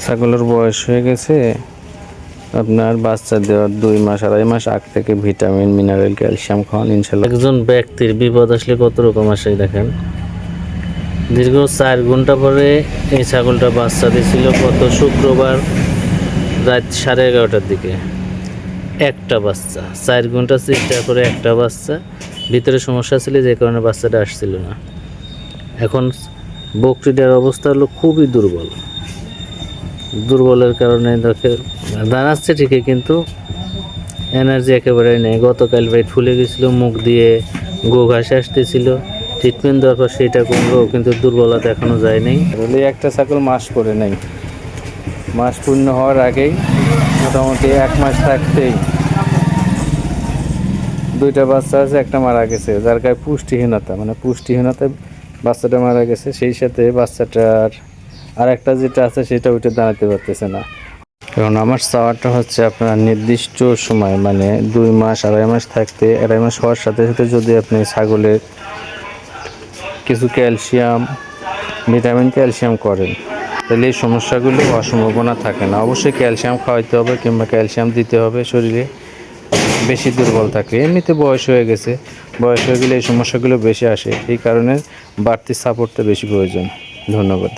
ছাগলের বয়স হয়ে গেছে আপনার বাচ্চা দেওয়ার 2 মাস 2.5 মাস আগ থেকে ভিটামিন মিনারেল ক্যালসিয়াম খাওয়ান ইনশাল্লাহ। একজন ব্যক্তির বিপদ আসলে কত রকম আসে দেখেন। দীর্ঘ 4 ঘন্টা পরে এই ছাগলটা বাচ্চা দিয়েছিল গত শুক্রবার রাত 11:30টার দিকে। একটা বাচ্চা, 4 ঘন্টা চেষ্টা করে একটা বাচ্চা, ভিতরে সমস্যা ছিল যে কারণে বাচ্চাটা আসছিল না। এখন বকরিটার অবস্থা হলো খুবই দুর্বলের কারণে দাঁড়াচ্ছে ঠিকই কিন্তু এনার্জি একেবারে নেই। গতকাল পেট ফুলে গেছিলো, মুখ দিয়ে গো ঘাসে আসতেছিল, ট্রিটমেন্ট দেওয়ার পর সেটা কমলো কিন্তু দুর্বলতা এখনও যায়নি। একটা ছাগল মাস করে নেই, মাস পূর্ণ হওয়ার আগেই মোটামুটি 1 মাস থাকতেই 2টা বাচ্চা আছে, একটা মারা গেছে, যার গায়ে পুষ্টিহীনতায় বাচ্চাটা মারা গেছে। সেই সাথে বাচ্চাটার আর একটা যেটা আছে সেটা ওইটা দাঁড়াতে পারতেছে না। এখন আমার চাওয়াটা হচ্ছে আপনার নির্দিষ্ট সময় মানে 2 মাস 2.5 মাস থাকতে 2.5 মাস হওয়ার সাথে সাথে যদি আপনি ছাগলের কিছু ভিটামিন ক্যালসিয়াম করেন তাহলে এই সমস্যাগুলো অসম্ভাবনা থাকে না। অবশ্যই ক্যালসিয়াম খাওয়াইতে হবে কিংবা ক্যালসিয়াম দিতে হবে শরীরে। বেশি দুর্বল থাকে, এমনিতে বয়স হয়ে গেলে এই সমস্যাগুলো বেশি আসে, এই কারণে বাড়তি সাপোর্টটা বেশি প্রয়োজন। ধন্যবাদ।